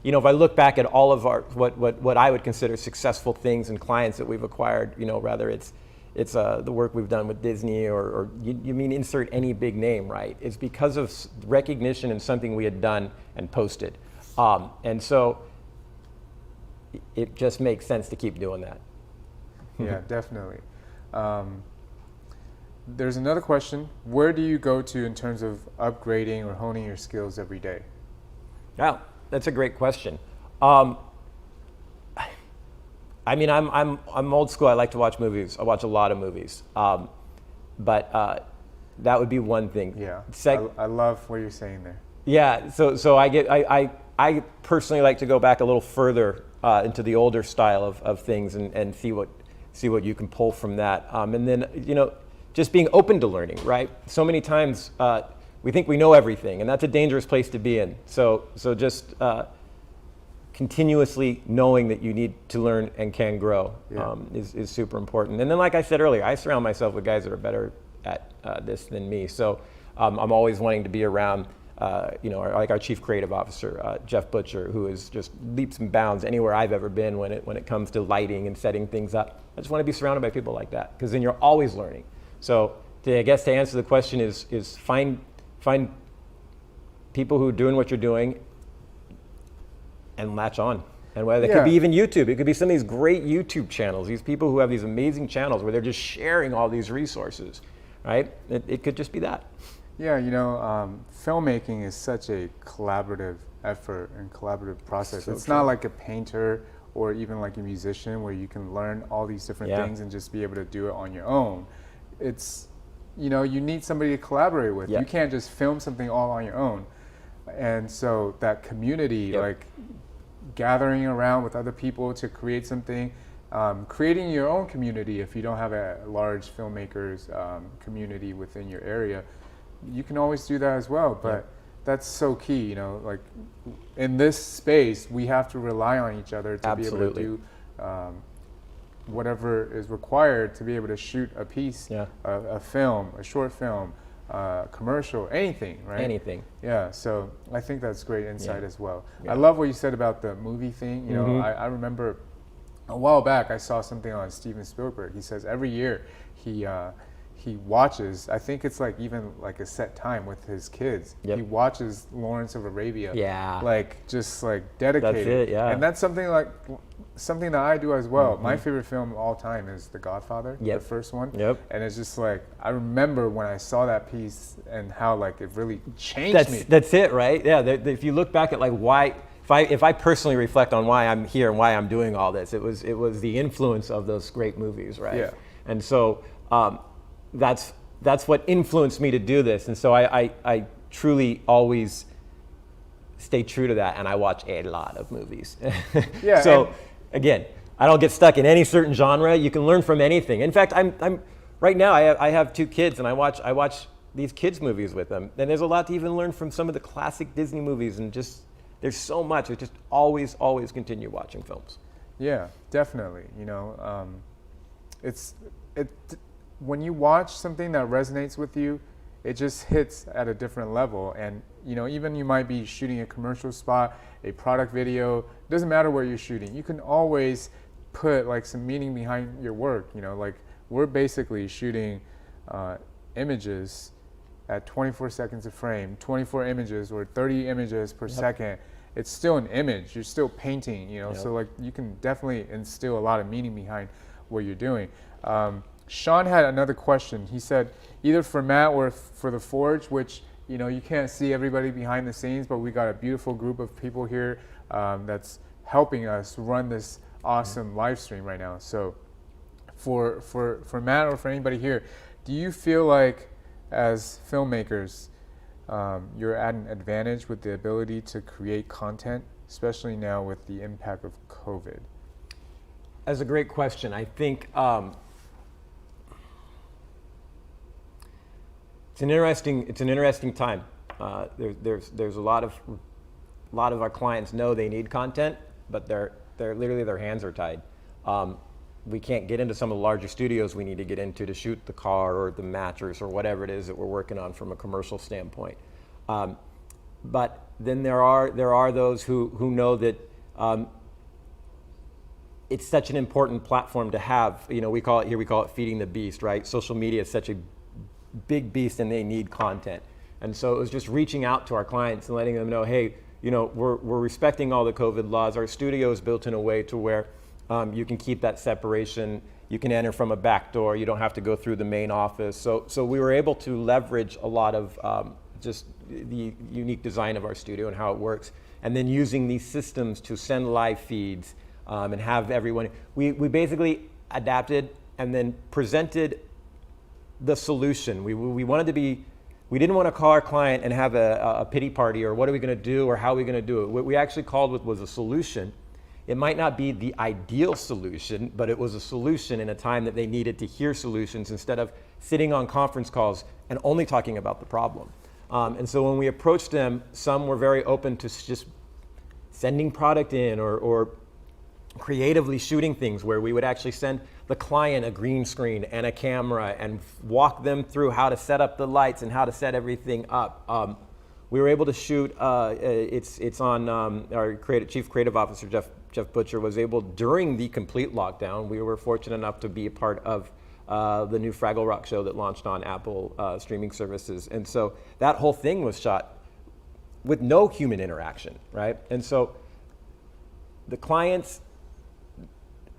you know, if I look back at all of our what I would consider successful things and clients that we've acquired, you know, rather it's the work we've done with Disney or you mean insert any big name, right? It's because of recognition and something we had done and posted, and so it just makes sense to keep doing that. Yeah, definitely. There's another question. Where do you go to in terms of upgrading or honing your skills every day? Yeah, that's a great question. I mean, I'm old school. I like to watch movies. I watch a lot of movies. But that would be one thing. Yeah, I love what you're saying there. Yeah, so I personally like to go back a little further into the older style of things and see what you can pull from that. And then, you know, just being open to learning, right? So many times we think we know everything, and that's a dangerous place to be in. So just continuously knowing that you need to learn and can grow is super important. And then, like I said earlier, I surround myself with guys that are better at this than me. So I'm always wanting to be around, like our chief creative officer, Jeff Butcher, who is just leaps and bounds anywhere I've ever been when it comes to lighting and setting things up. I just want to be surrounded by people like that, because then you're always learning. So I guess to answer the question is find people who are doing what you're doing and latch on. And whether it could be even YouTube, it could be some of these great YouTube channels, these people who have these amazing channels where they're just sharing all these resources, right? It could just be that. Yeah, filmmaking is such a collaborative effort and collaborative process. So it's true. not like a painter or even like a musician where you can learn all these different things and just be able to do it on your own. It's, you need somebody to collaborate with. You can't just film something all on your own. And so that community, like gathering around with other people to create something, creating your own community if you don't have a large filmmakers community within your area, you can always do that as well. But that's so key, like in this space, we have to rely on each other to be able to do whatever is required to be able to shoot a piece, a film, a short film, commercial, anything, right? Anything. Yeah, so I think that's great insight as well. I love what you said about the movie thing. I remember a while back I saw something on Steven Spielberg. He says every year he watches, I think it's like even like a set time with his kids. He watches Lawrence of Arabia. Just dedicated. That's it, And that's something that I do as well. My favorite film of all time is The Godfather, the first one. And it's just like, I remember when I saw that piece and how it really changed me. That's it, right? Yeah, if you look back at why, if I personally reflect on why I'm here and why I'm doing all this, it was the influence of those great movies, right? Yeah. And so that's what influenced me to do this. And so I truly always stay true to that, and I watch a lot of movies. So again, I don't get stuck in any certain genre. You can learn from anything. In fact, I'm right now I have 2 kids, and I watch these kids movies with them, and there's a lot to even learn from some of the classic Disney movies, and just there's so much. I just always continue watching films. Yeah, definitely. When you watch something that resonates with you, it just hits at a different level. And even you might be shooting a commercial spot, a product video, doesn't matter where you're shooting. You can always put some meaning behind your work. We're basically shooting images at 24 seconds a frame, 24 images or 30 images per second. It's still an image. You're still painting, so you can definitely instill a lot of meaning behind what you're doing. Sean had another question. He said, either for Matt or for the Forge, which you can't see everybody behind the scenes, but we got a beautiful group of people here that's helping us run this awesome live stream right now. So for Matt or for anybody here, do you feel like as filmmakers you're at an advantage with the ability to create content, especially now with the impact of COVID? That's a great question. I think it's an interesting time. There's a lot of our clients know they need content, but they're literally their hands are tied. We can't get into some of the larger studios we need to get into to shoot the car or the mattress or whatever it is that we're working on from a commercial standpoint. But then there are those who know that it's such an important platform to have. We call it feeding the beast, right? Social media is such a big beast, and they need content. And so it was just reaching out to our clients and letting them know, hey, we're respecting all the COVID laws. Our studio is built in a way to where you can keep that separation. You can enter from a back door. You don't have to go through the main office. So we were able to leverage a lot of just the unique design of our studio and how it works. And then using these systems to send live feeds and have everyone. We basically adapted and then presented the solution. We didn't want to call our client and have a pity party or what are we going to do or how are we going to do it. What we actually called it was a solution. It might not be the ideal solution, but it was a solution in a time that they needed to hear solutions instead of sitting on conference calls and only talking about the problem. And so when we approached them, some were very open to just sending product in or creatively shooting things where we would actually send the client a green screen and a camera and walk them through how to set up the lights and how to set everything up. We were able to shoot, it's on our Chief Creative Officer, Jeff Butcher, was able, during the complete lockdown, we were fortunate enough to be a part of the new Fraggle Rock show that launched on Apple streaming services. And so that whole thing was shot with no human interaction, right? And so the clients,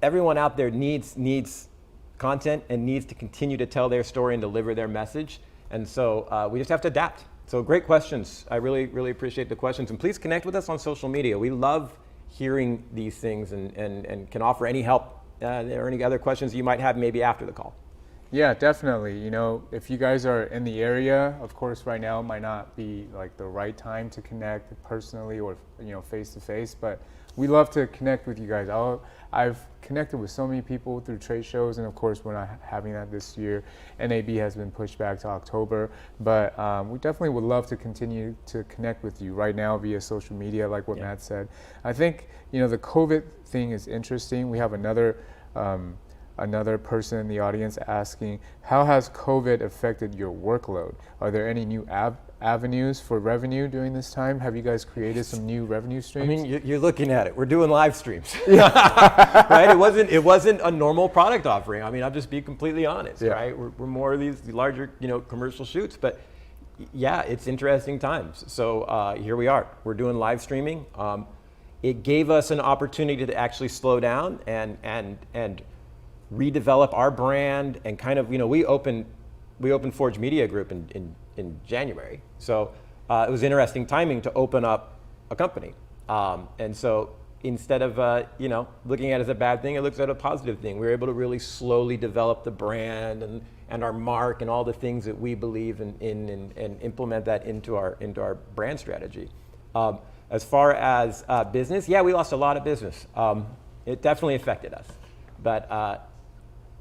everyone out there needs content and needs to continue to tell their story and deliver their message. And so we just have to adapt. So great questions. I really, really appreciate the questions. And please connect with us on social media. We love hearing these things and can offer any help or any other questions you might have maybe after the call. Yeah, definitely. You know, if you guys are in the area, of course, right now might not be like the right time to connect personally or, you know, face to face, but we love to connect with you guys. I've connected with so many people through trade shows, and of course we're not having that this year. NAB has been pushed back to October, but we definitely would love to continue to connect with you right now via social media, like what Matt said. I think, you know, the COVID thing is interesting. We have another person in the audience asking, how has COVID affected your workload? Are there any new avenues for revenue during this time? Have you guys created some new revenue streams? I mean, you're looking at it. We're doing live streams, right? It wasn't a normal product offering. I mean, I'll just be completely honest, right? We're more of these larger, you know, commercial shoots, but yeah, it's interesting times. So here we are. We're doing live streaming. It gave us an opportunity to actually slow down and redevelop our brand and kind of, you know, we opened Forge Media Group in January. So it was interesting timing to open up a company. And so instead of, you know, looking at it as a bad thing, it looks at a positive thing. We were able to really slowly develop the brand and our mark and all the things that we believe in and implement that into our brand strategy. As far as business, yeah, we lost a lot of business. It definitely affected us. But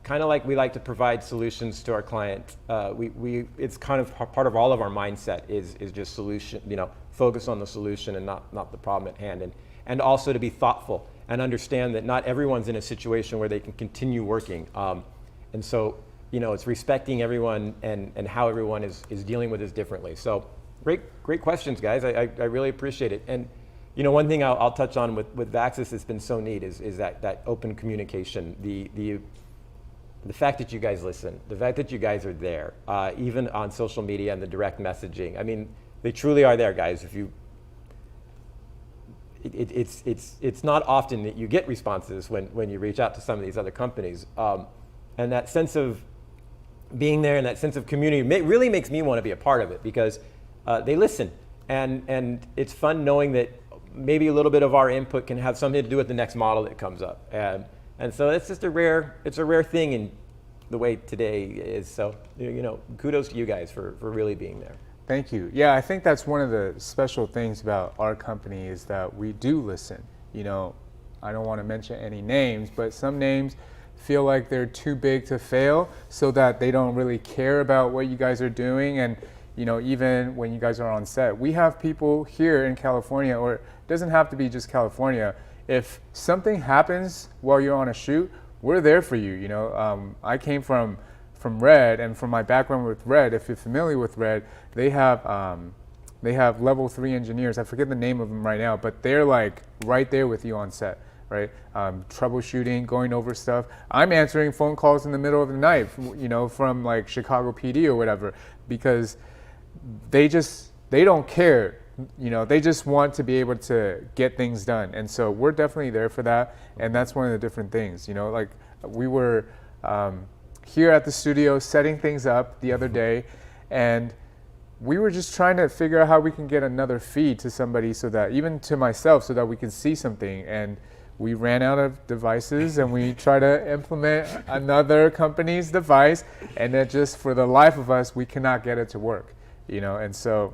kind of like we like to provide solutions to our clients, it's kind of part of all of our mindset is just solution, you know, focus on the solution and not the problem at hand, and also to be thoughtful and understand that not everyone's in a situation where they can continue working, and so, you know, it's respecting everyone and how everyone is dealing with this differently. So great questions, guys. I really appreciate it. And you know, one thing I'll touch on with Vaxis that's been so neat is that open communication, the fact that you guys listen, the fact that you guys are there, even on social media and the direct messaging. I mean, they truly are there, guys. It's not often that you get responses when you reach out to some of these other companies, and that sense of being there and that sense of community really makes me want to be a part of it, because they listen, and it's fun knowing that maybe a little bit of our input can have something to do with the next model that comes up. And so it's just a rare thing in the way today is. So, you know, kudos to you guys for really being there. Thank you. Yeah, I think that's one of the special things about our company is that we do listen. You know, I don't want to mention any names, but some names feel like they're too big to fail, so that they don't really care about what you guys are doing. And, you know, even when you guys are on set, we have people here in California, or it doesn't have to be just California. If something happens while you're on a shoot, we're there for you. You know, I came from Red, and from my background with Red, if you're familiar with Red, they have level 3 engineers. I forget the name of them right now, but they're like right there with you on set, right? Troubleshooting, going over stuff. I'm answering phone calls in the middle of the night, you know, from like Chicago PD or whatever, because they don't care. You know, they just want to be able to get things done. And so we're definitely there for that. And that's one of the different things, you know, like we were here at the studio setting things up the other day, and we were just trying to figure out how we can get another feed to somebody, so that, even to myself, so that we can see something. And we ran out of devices, and we try to implement another company's device, and it just, for the life of us, we cannot get it to work, you know. And so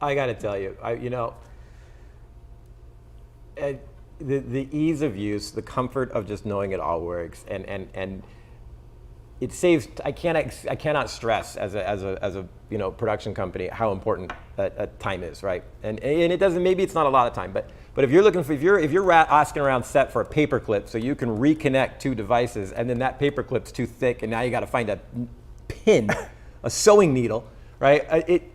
I got to tell you, you know, the ease of use, the comfort of just knowing it all works, and it saves. I cannot stress as a you know, production company how important time is, right? And it doesn't. Maybe it's not a lot of time, but But if you're looking for, if you're asking around set for a paper clip so you can reconnect two devices, and then that paper clip's too thick, and now you got to find a pin, a sewing needle, right?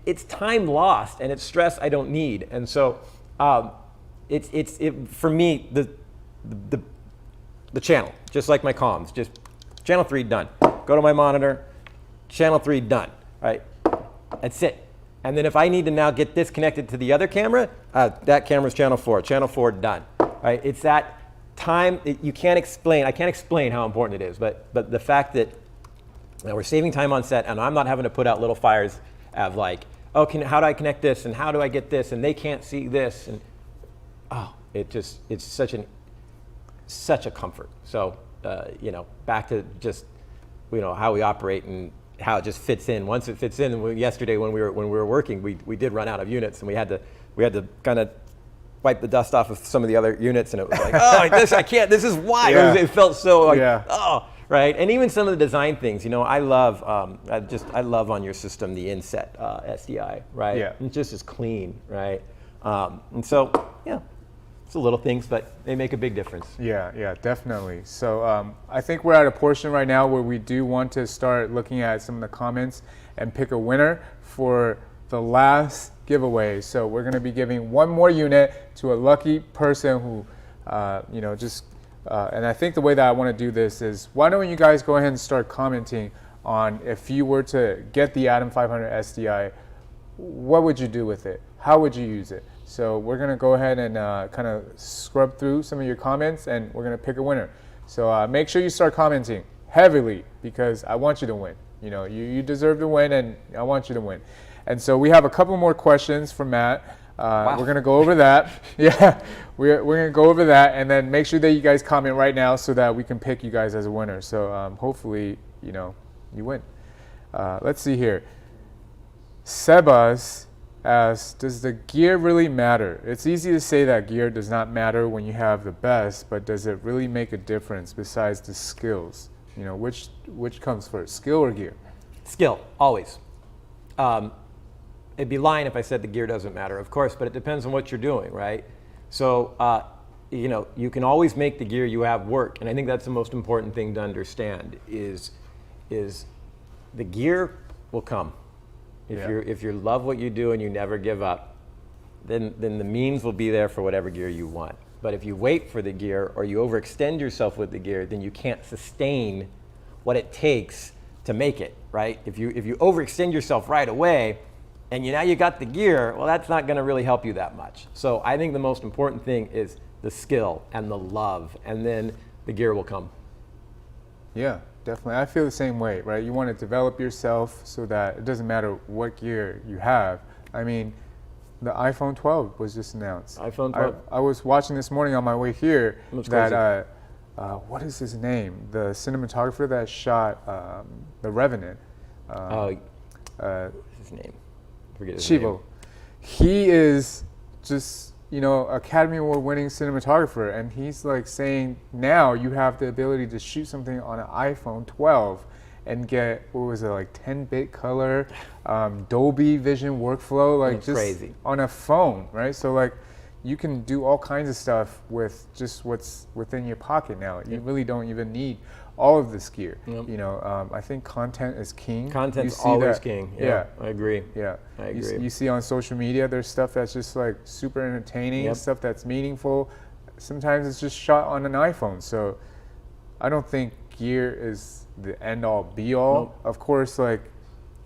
It's time lost, and it's stress I don't need. And so, for me, the channel, just like my comms, just channel 3 done. Go to my monitor, channel 3 done, right? That's it. And then if I need to now get this connected to the other camera, that camera's channel 4 done, right? It's that time, you can't explain, I can't explain how important it is, but the fact that we're saving time on set and I'm not having to put out little fires of like, oh, how do I connect this and how do I get this and they can't see this, and it's such a comfort. So, back to just, how we operate and how it just fits in. Once it fits in, yesterday when we were working, we did run out of units, and we had to kind of wipe the dust off of some of the other units, and it was like, I can't. This is why. Yeah. It felt so like, right. And even some of the design things, I love on your system the inset SDI, right? Yeah. It just is clean, right? And so, yeah. It's the little things, but they make a big difference. Yeah, definitely. So I think we're at a portion right now where we do want to start looking at some of the comments and pick a winner for the last giveaway. So we're going to be giving one more unit to a lucky person who, and I think the way that I want to do this is, why don't you guys go ahead and start commenting on if you were to get the Atom 500 SDI, what would you do with it? How would you use it? So we're going to go ahead and kind of scrub through some of your comments, and we're going to pick a winner. So make sure you start commenting heavily, because I want you to win. You deserve to win, and I want you to win. And so we have a couple more questions from Matt. Wow. We're going to go over that. Yeah, we're going to go over that, and then make sure that you guys comment right now so that we can pick you guys as a winner. So hopefully, you win. Let's see here. Sebas asks, does the gear really matter? It's easy to say that gear does not matter when you have the best, but does it really make a difference besides the skills? Which comes first, skill or gear? Skill, always. It'd be lying if I said the gear doesn't matter, of course, but it depends on what you're doing, right? So, you can always make the gear you have work, and I think that's the most important thing to understand is the gear will come. If you love what you do and you never give up, then the means will be there for whatever gear you want. But if you wait for the gear or you overextend yourself with the gear, then you can't sustain what it takes to make it, right? If you overextend yourself right away and now you got the gear, well, that's not going to really help you that much. So I think the most important thing is the skill and the love, and then the gear will come. Yeah, definitely. I feel the same way, right? You want to develop yourself so that it doesn't matter what gear you have. I mean, the iPhone 12 was just announced. iPhone 12. I was watching this morning on my way here that what is his name? The cinematographer that shot The Revenant. What's his name? I forget his Chivo. name. He is just, Academy Award winning cinematographer, and he's like saying now you have the ability to shoot something on an iPhone 12 and get, what was it, like 10-bit color, Dolby Vision workflow, like That's just crazy. On a phone, right? So like you can do all kinds of stuff with just what's within your pocket now. You really don't even need all of this gear. Yep. I think content is king. Content's always king. Yeah, I agree. Yeah, I agree. You see on social media, there's stuff that's just like super entertaining, Yep. stuff that's meaningful. Sometimes it's just shot on an iPhone. So I don't think gear is the end all be all. Nope. Of course, like,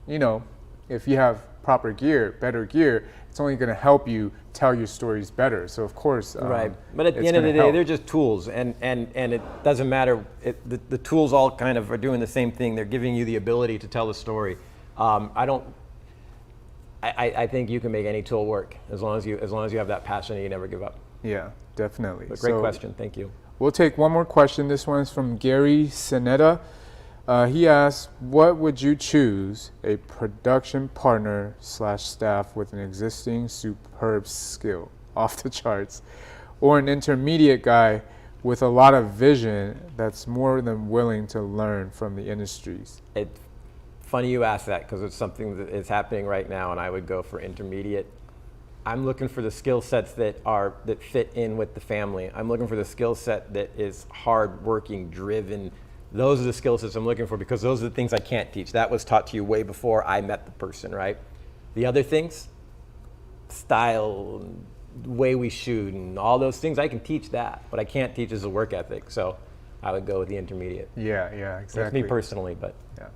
if you have proper gear, better gear, it's only going to help you tell your stories better. So of course, Right, but at the end of the day, they're just tools, and it doesn't matter. The tools all kind of are doing the same thing. They're giving you the ability to tell a story. I think you can make any tool work as long as you have that passion and you never give up. Yeah, definitely. But great question, thank you. We'll take one more question. This one's from Gary Sinetta. He asks, what would you choose, a production partner / staff with an existing superb skill, off the charts, or an intermediate guy with a lot of vision that's more than willing to learn from the industries? It's funny you ask that, because it's something that is happening right now, and I would go for intermediate I'm looking for the skill sets that fit in with the family. I'm looking for the skill set that is hardworking, driven. Those are the skill sets I'm looking for, because those are the things I can't teach. That was taught to you way before I met the person, right? The other things, style, way we shoot, and all those things, I can teach that. What I can't teach is the work ethic. So I would go with the intermediate. Yeah, exactly. That's me personally, but. Yeah.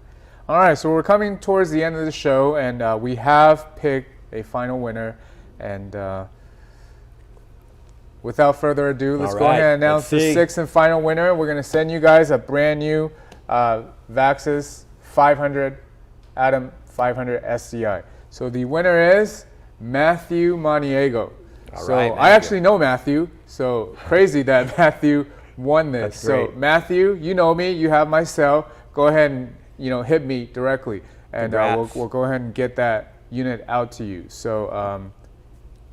All right, so we're coming towards the end of the show, and we have picked a final winner. And without further ado, let's go ahead and announce the sixth and final winner. We're going to send you guys a brand new Vaxis 500 Atom 500 SDI. So the winner is Matthew Maniego. I actually know Matthew, so crazy that Matthew won this. So Matthew, you know me, you have my cell. Go ahead and hit me directly, and we'll go ahead and get that unit out to you. So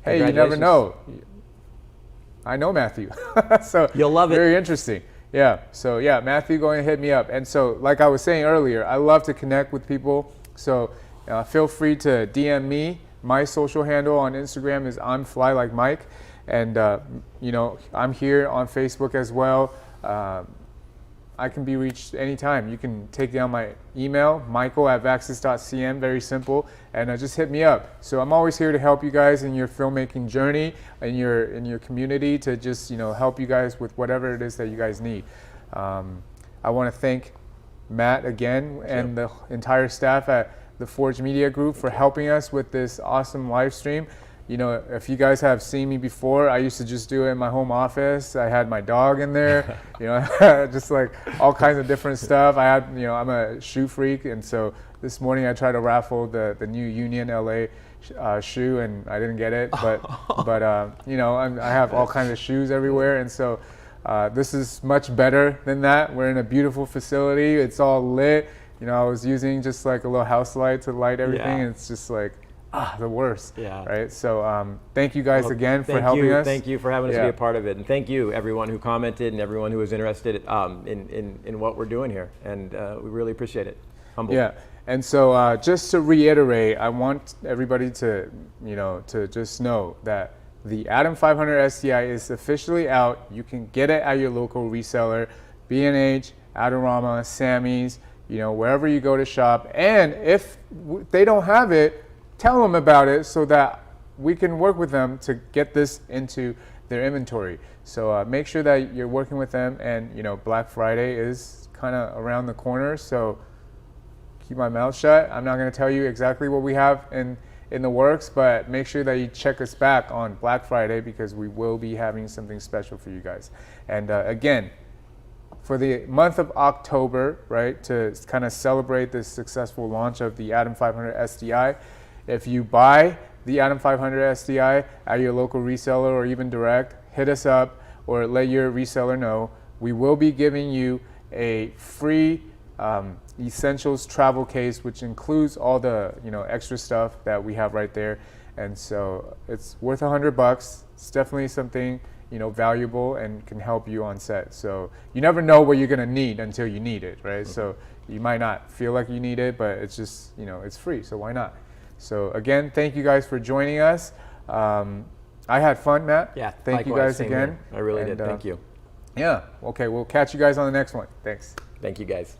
hey, you never know. I know Matthew, so you'll love it. Very interesting. Yeah. So yeah, Matthew, go ahead and hit me up. And so, like I was saying earlier, I love to connect with people. So feel free to DM me. My social handle on Instagram is onflylikeMike, and I'm here on Facebook as well. I can be reached anytime. You can take down my email, michael@vaxis.cm, very simple, and just hit me up. So I'm always here to help you guys in your filmmaking journey, in your community, to just help you guys with whatever it is that you guys need. I want to thank Matt again and the entire staff at the Forge Media Group for helping us with this awesome live stream. If you guys have seen me before, I used to just do it in my home office. I had my dog in there, just like all kinds of different stuff. I had, I'm a shoe freak, and so this morning I tried to raffle the new Union LA shoe, and I didn't get it. But I have all kinds of shoes everywhere, and so this is much better than that. We're in a beautiful facility. It's all lit. I was using just like a little house light to light everything, and it's just like the worst. Yeah. Right. So thank you guys again for helping us. Thank you for having us be a part of it, and thank you everyone who commented and everyone who was interested in what we're doing here, and we really appreciate it. Humble. Yeah. And so just to reiterate, I want everybody to to just know that the Atom 500 SDI is officially out. You can get it at your local reseller, B&H, Adorama, Sammy's, wherever you go to shop. And if they don't have it, tell them about it so that we can work with them to get this into their inventory. So make sure that you're working with them, and Black Friday is kind of around the corner, so keep my mouth shut. I'm not going to tell you exactly what we have in the works, but make sure that you check us back on Black Friday, because we will be having something special for you guys. And again, for the month of October, right, to kind of celebrate this successful launch of the Atom 500 SDI, if you buy the Atom 500 SDI at your local reseller or even direct, hit us up or let your reseller know. We will be giving you a free Essentials travel case, which includes all the extra stuff that we have right there. And so it's worth $100. It's definitely something valuable and can help you on set. So you never know what you're gonna need until you need it, right? So you might not feel like you need it, but it's just it's free, so why not? So again, thank you guys for joining us. I had fun, Matt. Yeah, thank you guys again. Here. I really did. Thank you. Yeah. Okay, we'll catch you guys on the next one. Thanks. Thank you, guys.